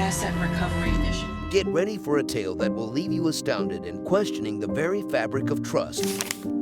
asset recovery mission. Get ready for a tale that will leave you astounded and questioning the very fabric of trust.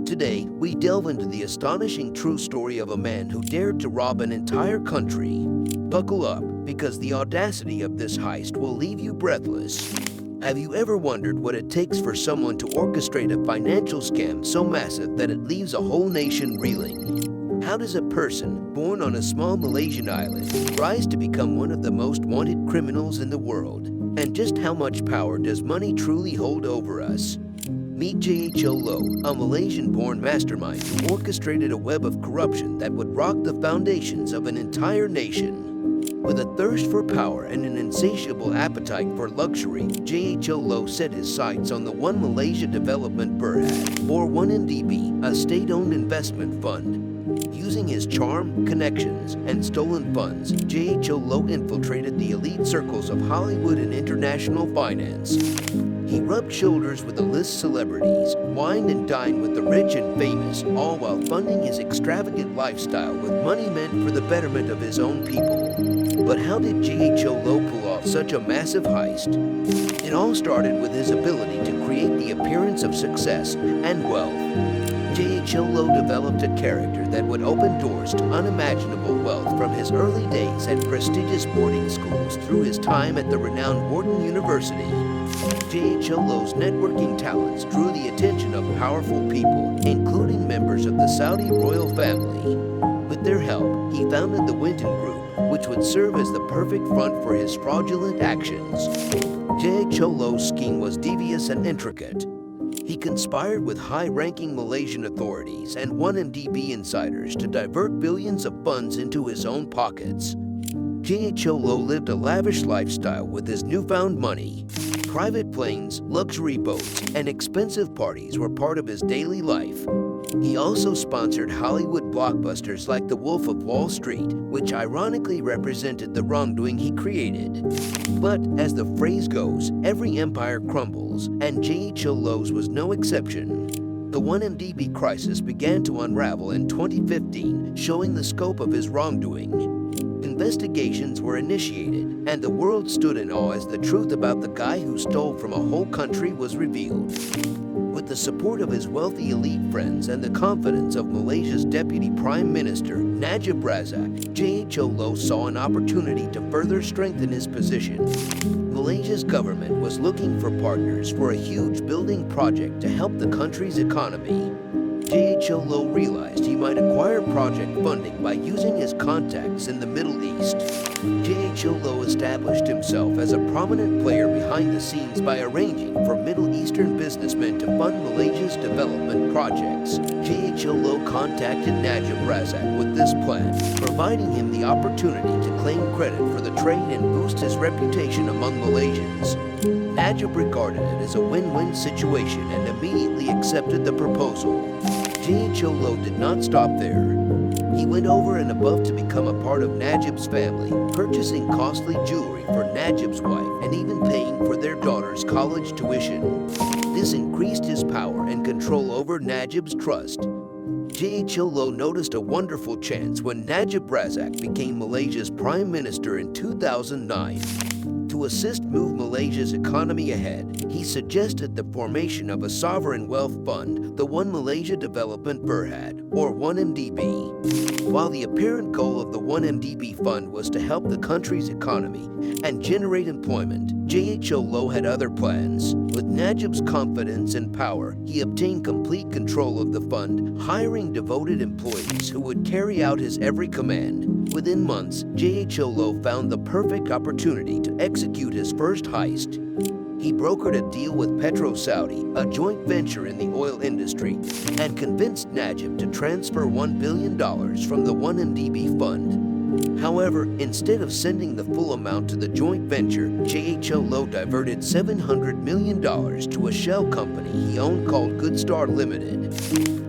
Today, we delve into the astonishing true story of a man who dared to rob an entire country. Buckle up, because the audacity of this heist will leave you breathless. Have you ever wondered what it takes for someone to orchestrate a financial scam so massive that it leaves a whole nation reeling? How does a person born on a small Malaysian island rise to become one of the most wanted criminals in the world? And just how much power does money truly hold over us? Meet Jho Low, a Malaysian-born mastermind who orchestrated a web of corruption that would rock the foundations of an entire nation. With a thirst for power and an insatiable appetite for luxury, Jho Low set his sights on the One Malaysia Development Berhad, or 1MDB, a state-owned investment fund. Using his charm, connections, and stolen funds, Jho Low infiltrated the elite circles of Hollywood and international finance. He rubbed shoulders with A-list celebrities, wined and dined with the rich and famous, all while funding his extravagant lifestyle with money meant for the betterment of his own people. But how did Jho Low pull off such a massive heist? It all started with his ability to create the appearance of success and wealth. Jho Low developed a character that would open doors to unimaginable wealth from his early days at prestigious boarding schools through his time at the renowned Wharton University. Jho Low's networking talents drew the attention of powerful people, including members of the Saudi royal family. With their help, he founded the Winton Group, which would serve as the perfect front for his fraudulent actions. Jho Low's scheme was devious and intricate. He conspired with high-ranking Malaysian authorities and 1MDB insiders to divert billions of funds into his own pockets. Jho Low lived a lavish lifestyle with his newfound money. Private planes, luxury boats, and expensive parties were part of his daily life. He also sponsored Hollywood blockbusters like The Wolf of Wall Street, which ironically represented the wrongdoing he created. But as the phrase goes, every empire crumbles, and Jho Low's was no exception. The 1MDB crisis began to unravel in 2015, showing the scope of his wrongdoing. Investigations were initiated, and the world stood in awe as the truth about the guy who stole from a whole country was revealed. With the support of his wealthy elite friends and the confidence of Malaysia's Deputy Prime Minister, Najib Razak, Jho Low saw an opportunity to further strengthen his position. Malaysia's government was looking for partners for a huge building project to help the country's economy. Jho Low realized he might acquire project funding by using his contacts in the Middle East. Jho Low established himself as a prominent player behind the scenes by arranging for Middle Eastern businessmen to fund Malaysia's development projects. Jho Low contacted Najib Razak with this plan, providing him the opportunity to claim credit for the trade and boost his reputation among Malaysians. Najib regarded it as a win-win situation and immediately accepted the proposal. Jho Low did not stop there. He went over and above to become a part of Najib's family, purchasing costly jewelry for Najib's wife and even paying for their daughter's college tuition. This increased his power and control over Najib's trust. Jho Low noticed a wonderful chance when Najib Razak became Malaysia's Prime Minister in 2009. To assist move Malaysia's economy ahead, he suggested the formation of a sovereign wealth fund, the One Malaysia Development Berhad, or 1MDB. While the apparent goal of the 1MDB fund was to help the country's economy and generate employment, Jho Low had other plans. With Najib's confidence and power, he obtained complete control of the fund, hiring devoted employees who would carry out his every command. Within months, Jho Low found the perfect opportunity to execute his first heist. He brokered a deal with Petro-Saudi, a joint venture in the oil industry, and convinced Najib to transfer $1 billion from the 1MDB fund. However, instead of sending the full amount to the joint venture, Jho Low diverted $700 million to a shell company he owned called Goodstar Limited.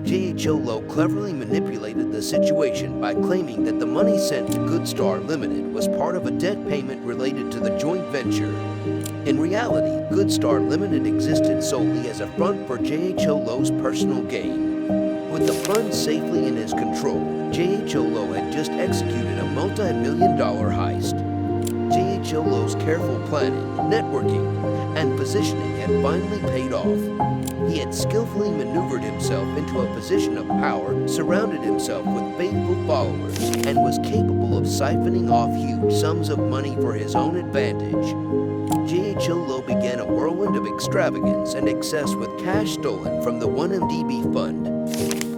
Jho Low cleverly manipulated the situation by claiming that the money sent to Goodstar Limited was part of a debt payment related to the joint venture. In reality, Goodstar Limited existed solely as a front for Jho Low's personal gain. With the funds safely in his control, Jho Low had just executed a multi-million-dollar heist. Jho Low's careful planning, networking, and positioning had finally paid off. He had skillfully maneuvered himself into a position of power, surrounded himself with faithful followers, and was capable of siphoning off huge sums of money for his own advantage. Jho Low began a whirlwind of extravagance and excess with cash stolen from the 1MDB fund.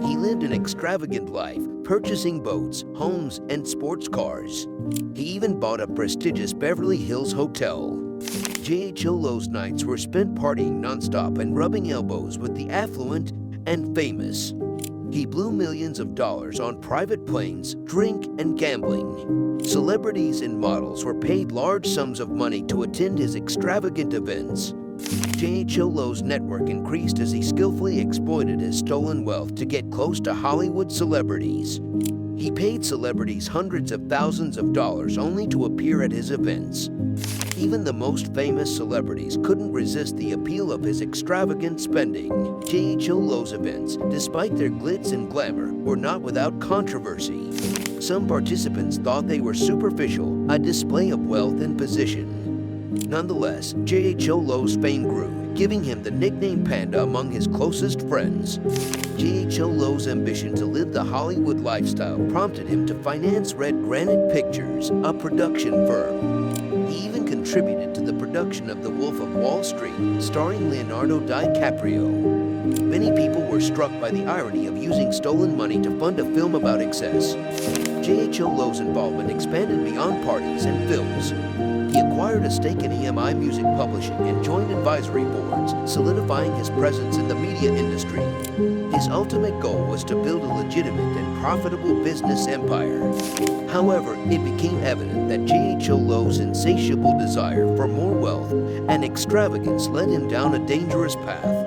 He lived an extravagant life, purchasing boats, homes, and sports cars. He even bought a prestigious Beverly Hills hotel. Jho Low's nights were spent partying nonstop and rubbing elbows with the affluent and famous. He blew millions of dollars on private planes, drink, and gambling. Celebrities and models were paid large sums of money to attend his extravagant events. Jho Low's network increased as he skillfully exploited his stolen wealth to get close to Hollywood celebrities. He paid celebrities hundreds of thousands of dollars only to appear at his events. Even the most famous celebrities couldn't resist the appeal of his extravagant spending. Jho Low's events, despite their glitz and glamour, were not without controversy. Some participants thought they were superficial, a display of wealth and position. Nonetheless, Jho Low's fame grew, giving him the nickname Panda among his closest friends. Jho Low's ambition to live the Hollywood lifestyle prompted him to finance Red Granite Pictures, a production firm. He even contributed to the production of The Wolf of Wall Street, starring Leonardo DiCaprio. Many people were struck by the irony of using stolen money to fund a film about excess. Jho Low's involvement expanded beyond parties and films. He acquired a stake in EMI Music Publishing and joined advisory boards, solidifying his presence in the media industry. His ultimate goal was to build a legitimate and profitable business empire. However, it became evident that Jho Low's insatiable desire for more wealth and extravagance led him down a dangerous path.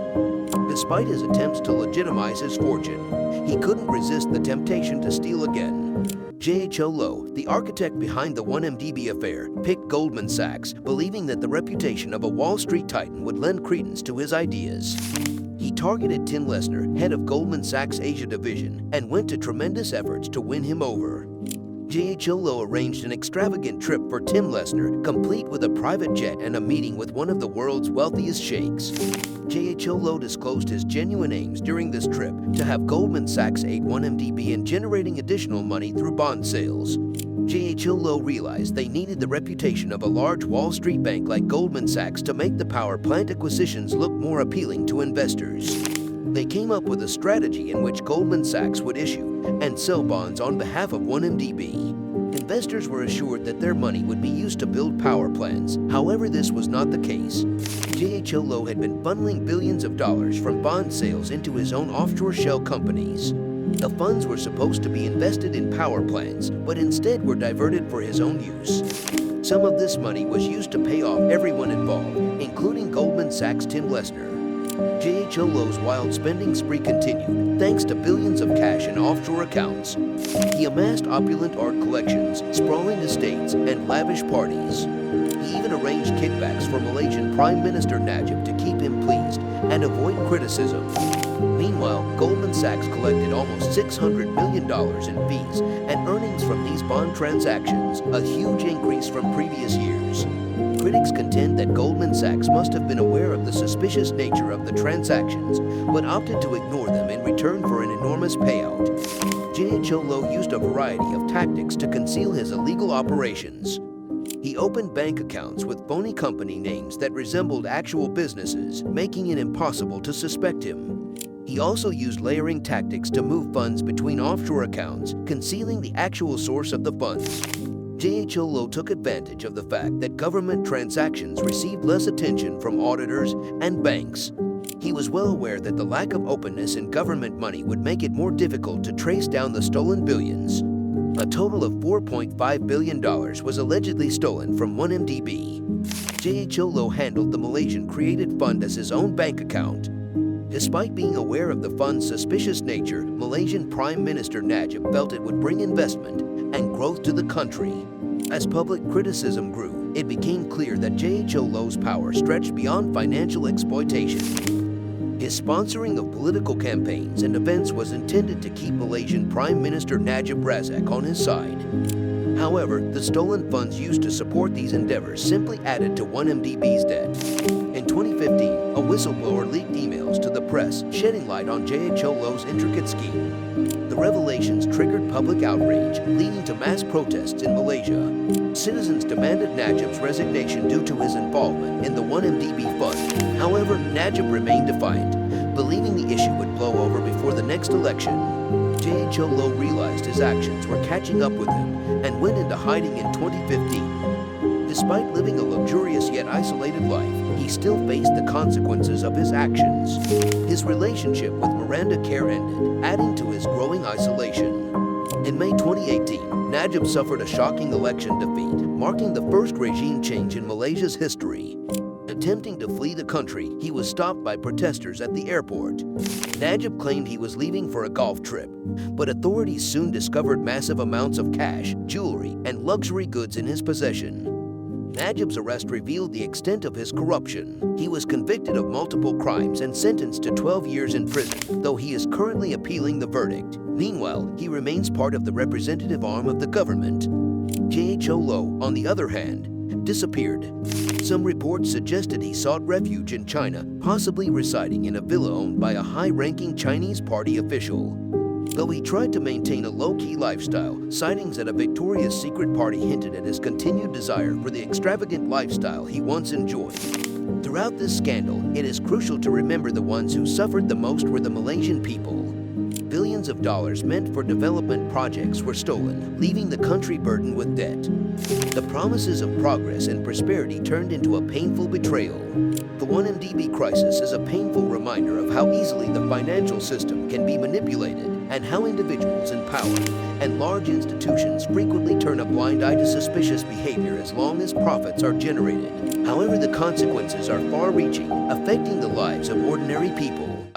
Despite his attempts to legitimize his fortune, he couldn't resist the temptation to steal again. Jho Low, the architect behind the 1MDB affair, picked Goldman Sachs, believing that the reputation of a Wall Street titan would lend credence to his ideas. He targeted Tim Lesnar, head of Goldman Sachs Asia division, and went to tremendous efforts to win him over. Jho Low arranged an extravagant trip for Tim Lesnar, complete with a private jet and a meeting with one of the world's wealthiest sheikhs. Jho Low disclosed his genuine aims during this trip to have Goldman Sachs aid 1MDB in generating additional money through bond sales. Jho Low realized they needed the reputation of a large Wall Street bank like Goldman Sachs to make the power plant acquisitions look more appealing to investors. They came up with a strategy in which Goldman Sachs would issue and sell bonds on behalf of 1MDB. Investors were assured that their money would be used to build power plants. However, this was not the case. Jho Low had been funneling billions of dollars from bond sales into his own offshore shell companies. The funds were supposed to be invested in power plants, but instead were diverted for his own use. Some of this money was used to pay off everyone involved, including Goldman Sachs' Tim Lesnar. Jho Low's wild spending spree continued, thanks to billions of cash in offshore accounts. He amassed opulent art collections, sprawling estates, and lavish parties. He even arranged kickbacks for Malaysian Prime Minister Najib to keep him pleased and avoid criticism. Meanwhile, Goldman Sachs collected almost $600 million in fees and earnings from these bond transactions, a huge increase from previous years. Critics contend that Goldman Sachs must have been aware of the suspicious nature of the transactions, but opted to ignore them in return for an enormous payout. Jho Low used a variety of tactics to conceal his illegal operations. He opened bank accounts with phony company names that resembled actual businesses, making it impossible to suspect him. He also used layering tactics to move funds between offshore accounts, concealing the actual source of the funds. Jho Low took advantage of the fact that government transactions received less attention from auditors and banks. He was well aware that the lack of openness in government money would make it more difficult to trace down the stolen billions. A total of $4.5 billion was allegedly stolen from 1MDB. Jho Low handled the Malaysian-created fund as his own bank account. Despite being aware of the fund's suspicious nature, Malaysian Prime Minister Najib felt it would bring investment and growth to the country. As public criticism grew, it became clear that Jho Low's power stretched beyond financial exploitation. His sponsoring of political campaigns and events was intended to keep Malaysian Prime Minister Najib Razak on his side. However, the stolen funds used to support these endeavors simply added to 1MDB's debt. In 2015, a whistleblower leaked emails to the press, shedding light on Jho Low's intricate scheme. The revelations triggered public outrage, leading to mass protests in Malaysia. Citizens demanded Najib's resignation due to his involvement in the 1MDB fund. However, Najib remained defiant, believing the issue would blow over before the next election. Jho Low realized his actions were catching up with him and went into hiding in 2015. Despite living a luxurious yet isolated life, he still faced the consequences of his actions. His relationship with Miranda Kerr ended, adding to his growing isolation. In May 2018, Najib suffered a shocking election defeat, marking the first regime change in Malaysia's history. Attempting to flee the country, he was stopped by protesters at the airport. Najib claimed he was leaving for a golf trip, but authorities soon discovered massive amounts of cash, jewelry, and luxury goods in his possession. Najib's arrest revealed the extent of his corruption. He was convicted of multiple crimes and sentenced to 12 years in prison, though he is currently appealing the verdict. Meanwhile, he remains part of the representative arm of the government. Jho Low, on the other hand, disappeared. Some reports suggested he sought refuge in China, possibly residing in a villa owned by a high-ranking Chinese party official. Though he tried to maintain a low-key lifestyle, sightings at a Victoria's Secret party hinted at his continued desire for the extravagant lifestyle he once enjoyed. Throughout this scandal, it is crucial to remember the ones who suffered the most were the Malaysian people. Billions of dollars meant for development projects were stolen, leaving the country burdened with debt. The promises of progress and prosperity turned into a painful betrayal. The 1MDB crisis is a painful reminder of how easily the financial system can be manipulated and how individuals in power and large institutions frequently turn a blind eye to suspicious behavior as long as profits are generated. However, the consequences are far-reaching, affecting the lives of ordinary people.